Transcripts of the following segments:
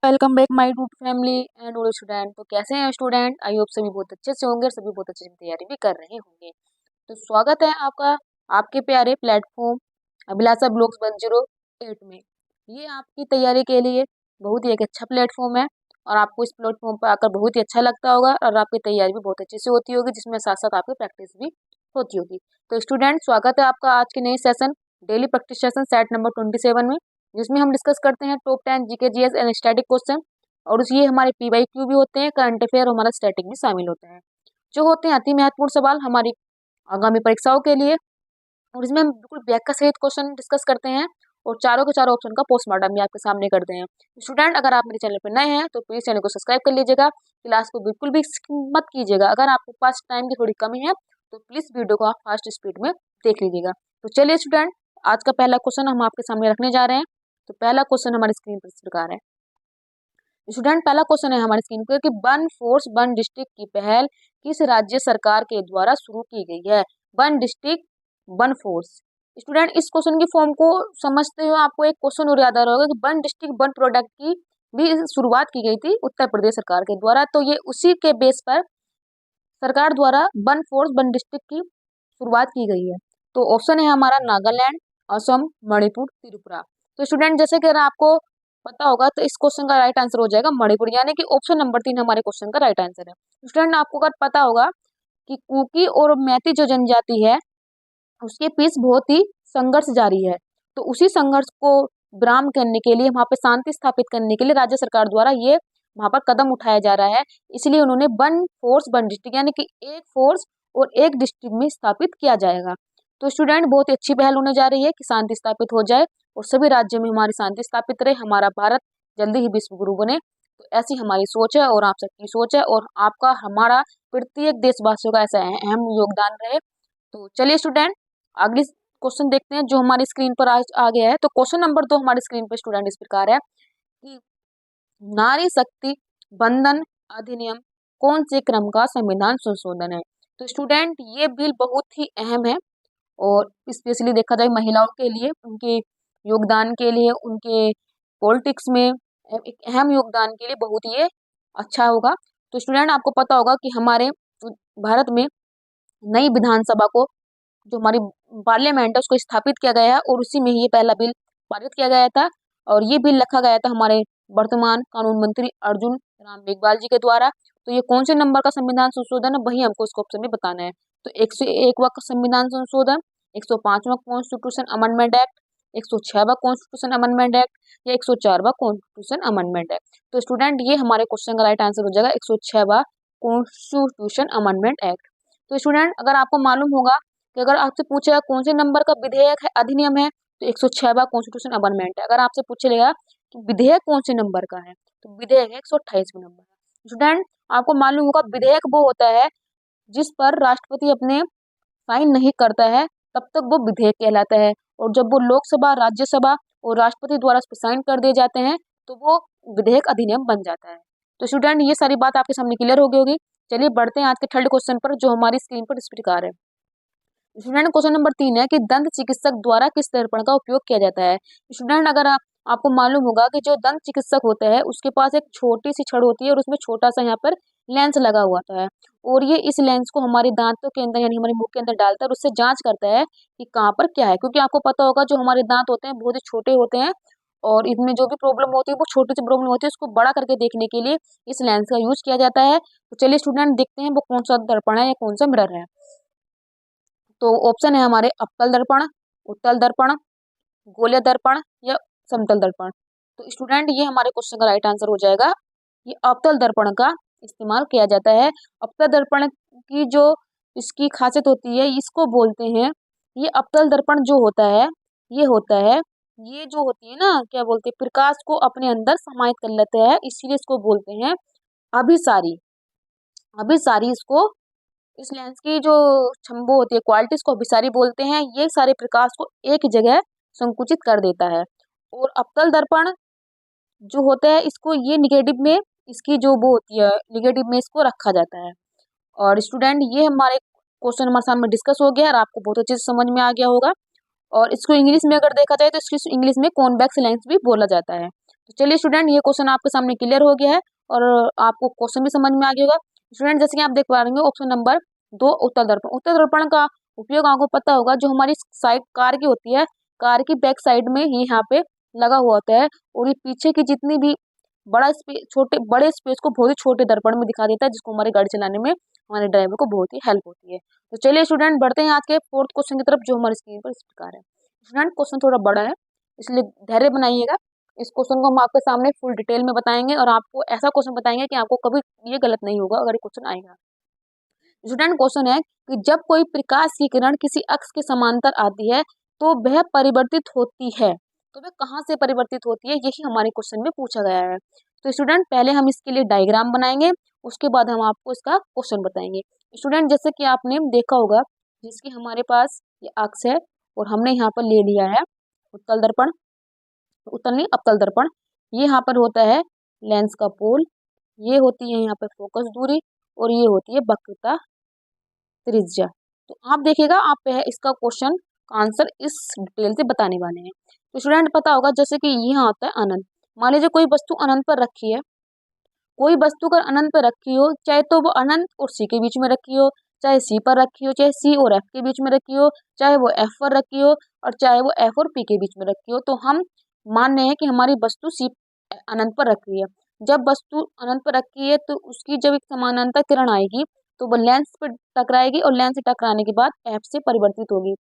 Welcome back my YouTube family and all student. तो कैसे हैं स्टूडेंट? आई होप सभी बहुत अच्छे से होंगे और सभी बहुत अच्छे से तैयारी भी कर रहे होंगे। तो स्वागत है आपका आपके प्यारे प्लेटफॉर्म अभिलाषा ब्लॉग्स 108 में। ये आपकी तैयारी के लिए बहुत ही एक अच्छा प्लेटफॉर्म है और आपको इस प्लेटफॉर्म पर आकर बहुत ही अच्छा लगता होगा और आपकी तैयारी भी बहुत अच्छे से होती होगी, जिसमें साथ साथ आपकी प्रैक्टिस भी होती होगी। तो स्टूडेंट, स्वागत है आपका आज के नए session daily practice session set number 27 में, जिसमें हम डिस्कस करते हैं top 10 GK GS and static question. और ये हमारे पीवाईक्यू भी होते हैं, करंट अफेयर और हमारा स्टैटिक भी शामिल होते हैं, जो होते हैं अति महत्वपूर्ण सवाल हमारी आगामी परीक्षाओं के लिए। और इसमें हम बिल्कुल व्याख्या सहित क्वेश्चन डिस्कस करते हैं और चारों के चारों ऑप्शन का पोस्टमार्टम भी आपके सामने करते हैं। स्टूडेंट, अगर आप मेरे चैनल पर नए हैं तो प्लीज चैनल को सब्सक्राइब कर लीजिएगा, क्लास को बिल्कुल भी skip मत कीजिएगा। अगर आपके पास टाइम की थोड़ी कमी है तो प्लीज वीडियो को आप फास्ट स्पीड में देख लीजिएगा। तो चलिए स्टूडेंट, आज का पहला क्वेश्चन हम आपके सामने रखने जा रहे हैं। तो पहला क्वेश्चन हमारी स्क्रीन पर इस प्रकार है। स्टूडेंट, पहला क्वेश्चन है हमारी स्क्रीन पर कि वन फोर्स वन डिस्ट्रिक्ट की पहल किस राज्य सरकार के द्वारा शुरू की गई है? One district one force. Student, इस क्वेश्चन की फॉर्म को समझते हुए आपको एक क्वेश्चन और याद आ रहा होगा कि वन डिस्ट्रिक्ट वन प्रोडक्ट की भी शुरुआत की गई थी उत्तर प्रदेश सरकार के द्वारा। तो ये उसी के बेस पर सरकार द्वारा वन फोर्स वन डिस्ट्रिक्ट की शुरुआत की गई है। तो ऑप्शन है हमारा नागालैंड, असम, मणिपुर, त्रिपुरा। तो स्टूडेंट, जैसे कि अगर आपको पता होगा तो इस क्वेश्चन का राइट आंसर हो जाएगा मणिपुर, यानी कि ऑप्शन नंबर 3 हमारे क्वेश्चन का राइट आंसर है। स्टूडेंट, आपको अगर पता होगा कि कुकी और मैती जो जनजाति है उसके बीच बहुत ही संघर्ष जारी है, तो उसी संघर्ष को विराम करने के लिए, वहां पे शांति स्थापित करने के लिए राज्य सरकार द्वारा ये वहां पर कदम उठाया जा रहा है। इसलिए उन्होंने वन फोर्स वन डिस्ट्रिक्ट यानी कि एक फोर्स और एक डिस्ट्रिक्ट में स्थापित किया जाएगा। तो स्टूडेंट, बहुत ही अच्छी पहल होने जा रही है कि शांति स्थापित हो जाए और सभी राज्यों में हमारी शांति स्थापित रहे, हमारा भारत जल्दी ही विश्व गुरु बने। तो ऐसी हमारी सोच है और आप सबकी सोच है और आपका हमारा प्रत्येक देशवासियों का ऐसा अहम योगदान रहे। तो चलिए स्टूडेंट, अगली क्वेश्चन देखते हैं जो हमारी स्क्रीन पर आज आ गया है। तो क्वेश्चन नंबर 2 हमारी स्क्रीन पर स्टूडेंट इस प्रकार है कि नारी शक्ति बंधन अधिनियम कौन से क्रम का संविधान संशोधन है? तो स्टूडेंट, ये बिल बहुत ही अहम है और स्पेशली देखा जाए महिलाओं के लिए, उनके योगदान के लिए, उनके पॉलिटिक्स में एक अहम योगदान के लिए बहुत ही ये अच्छा होगा। तो स्टूडेंट, आपको पता होगा कि हमारे भारत में नई विधानसभा को, जो हमारी पार्लियामेंट है, उसको स्थापित किया गया है और उसी में ही ये पहला बिल पारित किया गया था। और ये बिल रखा गया था हमारे वर्तमान कानून मंत्री अर्जुन राम मेघवाल जी के द्वारा। तो ये कौन से नंबर का संविधान संशोधन है, वही हमको इसको ऑप्शन में बताना है। तो 101वां का संविधान संशोधन, 105वां कॉन्स्टिट्यूशन अमेंडमेंट एक्ट, 106वां कॉन्स्टिट्यूशन अमेंडमेंट एक्ट या 104वां कॉन्स्टिट्यूशन अमेंडमेंट एक्ट। तो स्टूडेंट, ये हमारे क्वेश्चन का राइट आंसर हो जाएगा 106वां कॉन्स्टिट्यूशन अमेंडमेंट एक्ट। तो स्टूडेंट, अगर आपको मालूम होगा कि अगर आपसे पूछेगा कौन से नंबर का विधेयक है, अधिनियम है, तो 106वां कॉन्स्टिट्यूशन अमेंडमेंट है। अगर आपसे पूछेगा कि विधेयक कौन से नंबर का है, तो विधेयक है 128वें नंबर का। स्टूडेंट, आपको मालूम होगा विधेयक वो होता है जिस पर राष्ट्रपति अपने साइन नहीं करता है, तब तक वो विधेयक कहलाता है। और जब वो लोकसभा, राज्यसभा और राष्ट्रपति द्वारा उस पर साइन कर दिए जाते हैं तो वो विधेयक अधिनियम बन जाता है। तो स्टूडेंट, ये सारी बात आपके सामने क्लियर हो गई होगी। चलिए बढ़ते हैं आज के थर्ड क्वेश्चन पर, जो हमारी स्क्रीन पर इस प्रकार है। स्टूडेंट, क्वेश्चन नंबर 3 है कि दंत चिकित्सक द्वारा किस दर्पण का उपयोग किया जाता है? स्टूडेंट, अगर आपको मालूम होगा कि जो दंत चिकित्सक होता है उसके पास एक छोटी सी छड़ होती है और उसमें छोटा सा यहाँ पर लेंस लगा हुआ होता है और ये इस लेंस को हमारे दांतों के अंदर यानी हमारे मुंह के अंदर डालता है और उससे जांच करता है कि कहाँ पर क्या है। क्योंकि आपको पता होगा जो हमारे दांत होते हैं बहुत ही छोटे होते हैं और इनमें जो भी प्रॉब्लम होती है वो छोटी सी प्रॉब्लम होती है, उसको बड़ा करके देखने के लिए इस लेंस का यूज किया जाता है। तो चलिए स्टूडेंट, देखते हैं वो कौन सा दर्पण है या कौन सा मिरर है। तो ऑप्शन है हमारे अवतल दर्पण, उत्तल दर्पण, गोलीय दर्पण या समतल दर्पण। तो स्टूडेंट, ये हमारे क्वेश्चन का राइट आंसर हो जाएगा, ये अवतल दर्पण का इस्तेमाल किया जाता है। अवतल दर्पण की जो इसकी खासियत होती है, इसको बोलते हैं, ये अवतल दर्पण जो होता है ये होता है, ये जो होती है ना, क्या बोलते हैं, प्रकाश को अपने अंदर समाहित कर लेते हैं, इसीलिए इसको बोलते हैं अभिसारी। अभिसारी इसको, इस लेंस की जो क्षमता होती है, क्वालिटी, इसको अभिसारी बोलते हैं। ये सारे प्रकाश को एक जगह संकुचित कर देता है। और अवतल दर्पण जो होता है इसको ये निगेटिव में, इसकी जो वो होती है निगेटिव में इसको रखा जाता है। और स्टूडेंट, ये हमारे क्वेश्चन हमारे सामने डिस्कस हो गया और आपको बहुत अच्छे से समझ में आ गया होगा। और इसको इंग्लिश में अगर देखा जाए तो इसकी इंग्लिश में कॉन्वेक्स लेंस भी बोला जाता है। तो चलिए स्टूडेंट, ये क्वेश्चन आपके सामने क्लियर हो गया है और आपको क्वेश्चन भी समझ में आ गया होगा। स्टूडेंट जैसे कि आप देख पा रहे होंगे ऑप्शन नंबर 2 उत्तल दर्पण। उत्तल दर्पण का उपयोग आपको पता होगा, जो हमारी साइड कार की होती है, कार की बैक साइड में ही यहाँ पे लगा हुआ होता है और ये पीछे की जितनी भी बड़ा स्पेस, छोटे बड़े स्पेस को बहुत ही छोटे दर्पण में दिखा देता है, जिसको हमारी गाड़ी चलाने में हमारे ड्राइवर को बहुत ही हेल्प होती है। तो चलिए स्टूडेंट, बढ़ते हैं आज के फोर्थ क्वेश्चन की तरफ, जो हमारी स्क्रीन पर इस प्रकार है। स्टूडेंट क्वेश्चन थोड़ा बड़ा है, इसलिए धैर्य बनाइएगा। इस क्वेश्चन को हम आपके सामने फुल डिटेल में बताएंगे और आपको ऐसा क्वेश्चन बताएंगे कि आपको कभी ये गलत नहीं होगा अगर ये क्वेश्चन आएगा। स्टूडेंट क्वेश्चन है कि जब कोई प्रकाश की किरण किसी अक्ष के समांतर आती है तो वह परिवर्तित होती है, तो वह कहाँ से परिवर्तित होती है, यही हमारे क्वेश्चन में पूछा गया है। तो स्टूडेंट पहले हम इसके लिए डायग्राम बनाएंगे, उसके बाद हम आपको इसका क्वेश्चन बताएंगे। स्टूडेंट जैसे कि आपने देखा होगा, जिसकी हमारे पास ये अक्ष है और हमने यहाँ पर ले लिया है उत्तल दर्पण, उत्तल नहीं अवतल दर्पण। ये यहाँ पर होता है लेंस का पोल, ये होती है यहाँ पर फोकस दूरी और ये होती है वक्रता त्रिज्या। तो आप देखिएगा, आप इसका क्वेश्चन का आंसर इस डिटेल से बताने वाले हैं। तो स्टूडेंट पता होगा, जैसे कि यहाँ होता है अनंत। मान लीजिए कोई वस्तु अनंत पर रखी है, कोई वस्तु अगर अनंत पर रखी हो, चाहे तो वो अनंत और सी के बीच में रखी हो, चाहे सी पर रखी हो, चाहे सी और एफ के बीच में रखी हो, चाहे वो एफ पर रखी हो और चाहे वो एफ और पी के बीच में रखी हो, तो हम मान रहे हैं कि हमारी वस्तु सी अनंत पर रखी है। जब वस्तु अनंत पर रखी है तो उसकी जब एक समानांतर किरण आएगी तो वो लेंस पर टकराएगी और लेंस से टकराने के बाद एफ से परिवर्तित होगी।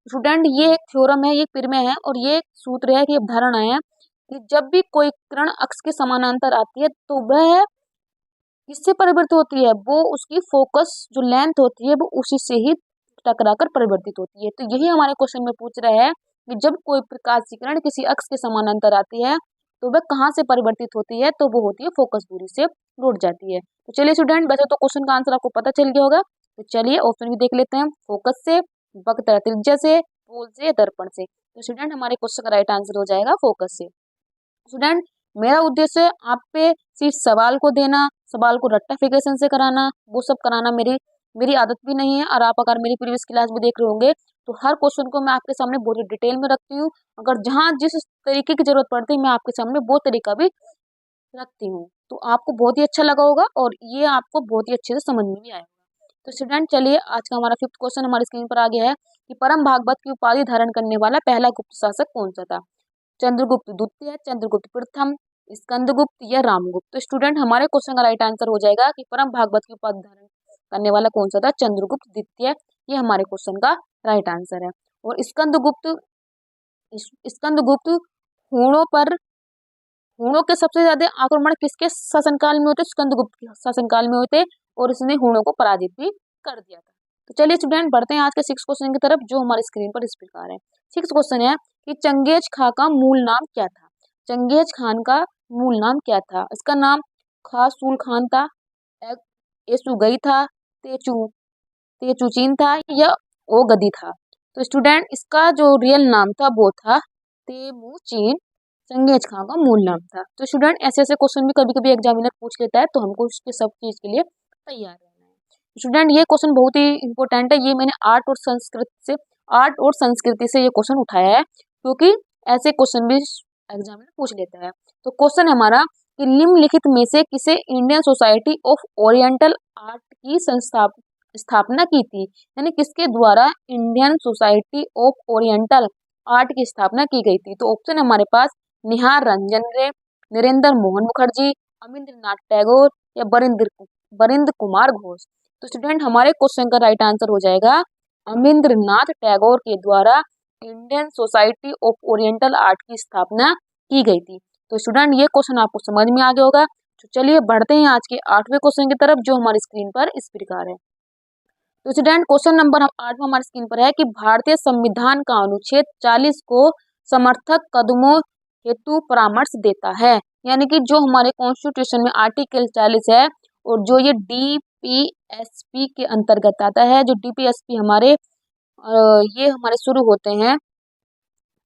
स्टूडेंट ये एक थ्योरम है, ये प्रमेय है और ये एक सूत्र है कि अवधारणा है कि जब भी कोई किरण अक्ष के समानांतर आती है तो वह किससे परिवर्तित होती है, वो उसकी फोकस जो लेंथ होती है वो उसी से ही टकराकर परिवर्तित होती है। तो यही हमारे क्वेश्चन में पूछ रहा है कि जब कोई प्रकाश की किरण किसी अक्ष के समानांतर आती है तो वह कहाँ से परिवर्तित होती है, तो वो होती है फोकस दूरी से रुट जाती है। तो चलिए स्टूडेंट, वैसे तो क्वेश्चन का आंसर आपको पता चल गया होगा, तो चलिए ऑप्शन भी देख लेते हैं। फोकस से, वक्रता त्रिज्या से, पोल से, दर्पण से। तो स्टूडेंट हमारे क्वेश्चन का राइट आंसर हो जाएगा फोकस से। स्टूडेंट मेरा उद्देश्य आप पे सिर्फ सवाल को देना, सवाल को रट्टाफिकेशन से कराना, वो सब कराना मेरी मेरी आदत भी नहीं है। और आप अगर मेरी प्रीवियस क्लास भी देख रहे होंगे तो हर क्वेश्चन को मैं आपके सामने बहुत ही डिटेल में रखती हूँ। अगर जहाँ जिस तरीके की जरूरत पड़ती है मैं आपके सामने वो तरीका भी रखती हूँ, तो आपको बहुत ही अच्छा लगा होगा और ये आपको बहुत ही अच्छे से समझ में भी आएगा। तो स्टूडेंट चलिए, आज का हमारा फिफ्थ क्वेश्चन हमारी स्क्रीन पर आ गया है कि परम भागवत की उपाधि धारण करने वाला पहला गुप्त शासक कौन सा था। चंद्रगुप्त द्वितीय, चंद्रगुप्त प्रथम, स्कंदगुप्त या रामगुप्त। तो स्टूडेंट हमारे क्वेश्चन का राइट आंसर हो जाएगा कि परम भागवत की उपाधि धारण करने वाला कौन सा था, चंद्रगुप्त द्वितीय। ये हमारे क्वेश्चन का राइट आंसर है। और स्कंदगुप्त हूणों पर, हूणों के सबसे ज्यादा आक्रमण किसके शासनकाल में होते, स्कंदगुप्त के शासनकाल में होते और इसने हूणों को पराजित भी कर दिया था। तो चलिए स्टूडेंट, बढ़ते हैं आज के सिक्स क्वेश्चन की तरफ, जो हमारी स्क्रीन पर इस प्रकार है। सिक्स क्वेश्चन है कि चंगेज खां का मूल नाम क्या था। चंगेज खान का मूल नाम क्या था। इसका नाम खासूल खान था, एसुगई था, तेचू तेचुचीन था या ओगदी था। तो स्टूडेंट इसका जो रियल नाम था वो था तेमुचीन। चंगेज खां का मूल नाम था। तो स्टूडेंट ऐसे ऐसे क्वेश्चन भी कभी कभी एग्जामिनर पूछ लेता है, तो हमको उसके सब चीज के लिए तैयार रहना है। स्टूडेंट ये क्वेश्चन बहुत ही इंपॉर्टेंट है, ये मैंने आर्ट और संस्कृति से ये क्वेश्चन उठाया है, क्योंकि ऐसे क्वेश्चन भी एग्जामिनर पूछ लेता है। तो क्वेश्चन हमारा कि निम्नलिखित में से किसे Indian society of oriental art की स्थापना की थी, यानी किसके द्वारा Indian society of oriental art की स्थापना की गई थी। तो ऑप्शन हमारे पास निहार रंजन रे, नरेंद्र मोहन मुखर्जी, अमिंद्रनाथ टैगोर या बरिंद्र कुमार घोष। तो स्टूडेंट हमारे क्वेश्चन का राइट आंसर हो जाएगा अमिंद्रनाथ टैगोर के द्वारा Indian society of oriental art की स्थापना की गई थी। तो स्टूडेंट ये क्वेश्चन आपको समझ में आ गया होगा। तो चलिए बढ़ते हैं आज के आठवें क्वेश्चन की तरफ, जो हमारी स्क्रीन पर इस प्रकार है। तो स्टूडेंट क्वेश्चन नंबर 8 हमारी स्क्रीन पर है कि भारतीय संविधान का अनुच्छेद 40 को समर्थक कदमों हेतु परामर्श देता है, यानी कि जो हमारे कॉन्स्टिट्यूशन में आर्टिकल 40 है और जो ये डीपीएसपी के अंतर्गत आता है, जो डीपीएसपी ये हमारे शुरू होते हैं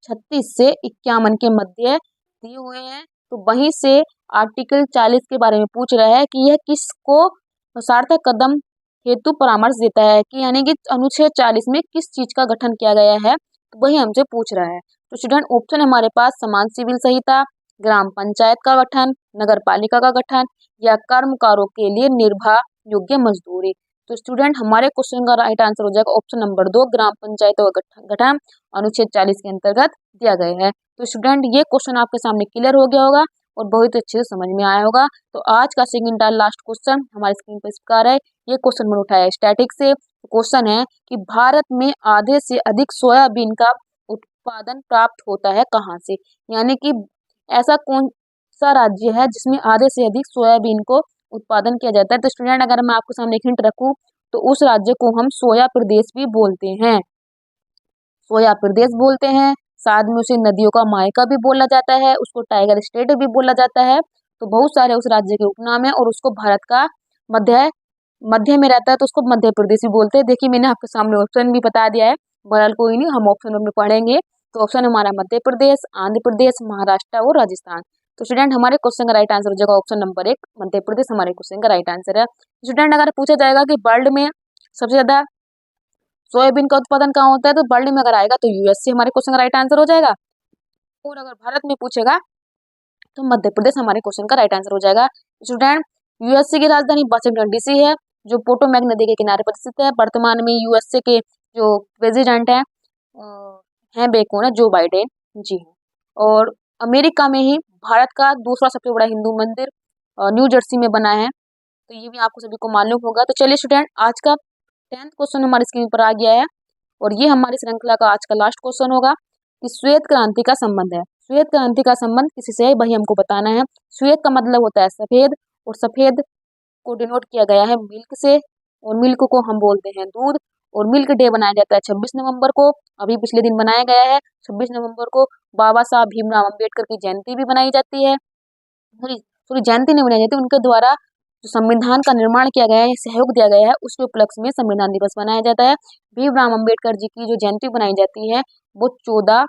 36 से 51 के मध्य दिए हुए हैं। तो वहीं से आर्टिकल 40 के बारे में पूछ रहा है कि यह किसको सार्थक कदम हेतु परामर्श देता है, कि यानी कि अनुच्छेद 40 में किस चीज का गठन किया गया है, तो वही हमसे पूछ रहा है। तो स्टूडेंट ऑप्शन हमारे पास समान सिविल संहिता, ग्राम पंचायत का गठन, नगर पालिका का गठन या कर्मकारों के लिए निर्वाह योग्य मजदूरी। तो स्टूडेंट हमारे क्वेश्चन का राइट आंसर हो जाएगा ऑप्शन नंबर 2, ग्राम पंचायतों का गठन अनुच्छेद 40 के अंतर्गत दिया गया है। तो स्टूडेंट ये क्वेश्चन आपके सामने क्लियर हो गया होगा और बहुत अच्छे से समझ में आया होगा। तो आज का सेकंड और लास्ट क्वेश्चन हमारे स्क्रीन पर इस प्रकार है। ये क्वेश्चन मैंने उठाया है स्टैटिक से। क्वेश्चन है कि भारत में आधे से अधिक सोयाबीन का उत्पादन प्राप्त होता है कहाँ से, यानी कि ऐसा कौन सा राज्य है जिसमें आधे से अधिक सोयाबीन को उत्पादन किया जाता है। तो स्टूडेंट अगर मैं आपके सामने एक हिंट रखूं तो उस राज्य को हम सोया प्रदेश भी बोलते हैं, सोया प्रदेश बोलते हैं। साथ में उसे नदियों का मायका भी बोला जाता है, उसको टाइगर स्टेट भी बोला जाता है। तो बहुत सारे उस राज्य के उपनाम है और उसको भारत का मध्य मध्य में रहता है तो उसको मध्य प्रदेश भी बोलते हैं। देखिए मैंने आपके सामने ऑप्शन भी बता दिया है, बहरहाल कोई नहीं, हम ऑप्शन में पढ़ेंगे। तो ऑप्शन हमारा मध्य प्रदेश, आंध्र प्रदेश, महाराष्ट्र और राजस्थान। तो स्टूडेंट हमारे क्वेश्चन का राइट आंसर हो जाएगा ऑप्शन नंबर 1, मध्य प्रदेश हमारे क्वेश्चन का राइट आंसर है। स्टूडेंट अगर पूछा जाएगा कि वर्ल्ड में सबसे ज्यादा सोयाबीन का उत्पादन कहाँ होता है तो वर्ल्ड में अगर आएगा तो यूएसए हमारे क्वेश्चन का राइट आंसर हो जाएगा। और अगर भारत में पूछेगा तो मध्य प्रदेश हमारे क्वेश्चन का राइट आंसर हो जाएगा। स्टूडेंट यूएसए की राजधानी वाशिंगटन डीसी है जो पोटोमैक नदी के किनारे पर स्थित है। वर्तमान में यूएसए के जो प्रेसिडेंट हैं बेकून है जो बाइडेन जी हैं। और अमेरिका में ही भारत का दूसरा सबसे बड़ा हिंदू मंदिर न्यू जर्सी में बना है, तो ये भी आपको सभी को मालूम होगा। तो चलिए स्टूडेंट आज का 10th क्वेश्चन हमारी स्क्रीन पर आ गया है और ये हमारी श्रृंखला का आज का लास्ट क्वेश्चन होगा कि श्वेत क्रांति का संबंध है। श्वेत क्रांति का संबंध किसी से है वही हमको बताना है। श्वेत का मतलब होता है सफेद और सफेद को डिनोट किया गया है मिल्क से और मिल्क को हम बोलते हैं दूध। और मिल्क डे बनाया जाता है 26 नवंबर को, अभी पिछले दिन बनाया गया है। 26 नवंबर को बाबा साहब भीमराव अम्बेडकर की जयंती भी बनाई जाती है। पूरी जयंती नहीं बनाई जाती, उनके द्वारा जो संविधान का निर्माण किया गया है, सहयोग दिया गया है, उसके उपलक्ष्य में संविधान दिवस मनाया जाता है। भीमराव अम्बेडकर जी की जो जयंती बनाई जाती है वो 14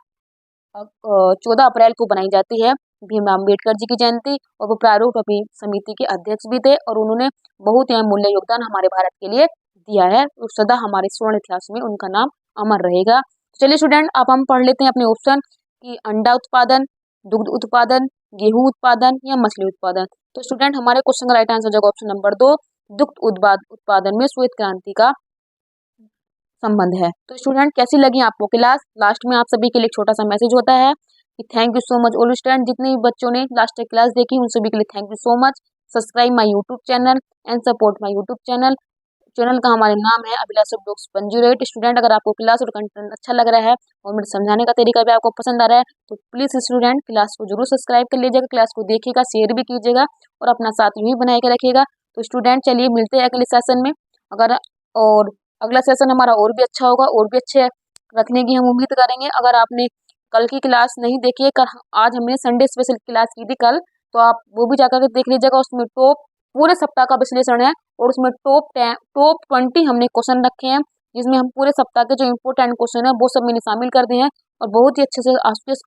अप्रैल को बनाई जाती है भीमराव अम्बेडकर जी की जयंती। और वो प्रारूप समिति के अध्यक्ष भी थे और उन्होंने बहुत ही अमूल्य योगदान हमारे भारत के लिए दिया है और सदा हमारे स्वर्ण इतिहास में उनका नाम अमर रहेगा। चलिए स्टूडेंट अब हम पढ़ लेते हैं अपने ऑप्शन कि अंडा उत्पादन, दुग्ध उत्पादन, गेहूं उत्पादन या मछली उत्पादन। तो स्टूडेंट हमारे क्वेश्चन का राइट आंसर हो जाएगा ऑप्शन नंबर 2, दुग्ध उत्पादन में श्वेत क्रांति का संबंध है। तो स्टूडेंट कैसी लगी आपको क्लास? लास्ट में आप सभी के लिए एक छोटा सा मैसेज होता है कि thank you so much all student. जितने भी बच्चों ने लास्ट तक क्लास देखी उन सभी के लिए thank you so much. Subscribe my YouTube channel and support my YouTube channel. Channel का हमारे नाम है अभिलाषा ब्लॉग्स 108। स्टूडेंट अगर आपको क्लास और कंटेंट अच्छा लग रहा है और मेरे समझाने का तरीका भी आपको पसंद आ रहा है तो प्लीज स्टूडेंट क्लास को जरूर सब्सक्राइब कर लीजिएगा, क्लास को देखिएगा, शेयर भी कीजिएगा और अपना साथ यूं ही बनाए के रखिएगा। तो स्टूडेंट चलिए मिलते हैं अगले सेशन में। अगर और अगला सेशन हमारा और भी अच्छा होगा और भी अच्छे रखने की हम उम्मीद करेंगे। अगर आपने कल की क्लास नहीं देखी है, आज हमने संडे स्पेशल क्लास की थी कल, तो आप वो भी जाकर के देख लीजिएगा। उसमें टॉप पूरे सप्ताह का विश्लेषण है और उसमें टॉप 20 हमने क्वेश्चन रखे हैं जिसमें हम पूरे सप्ताह के जो इम्पोर्टेंट क्वेश्चन है वो सब मैंने शामिल कर दिए हैं और बहुत ही अच्छे से आपके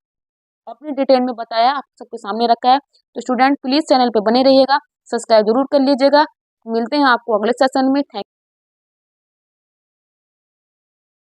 अपनी डिटेल में बताया, आप सबके सामने रखा है। तो स्टूडेंट प्लीज चैनल पे बने रहिएगा, सब्सक्राइब जरूर कर लीजिएगा। मिलते हैं आपको अगले सेशन में। थैंक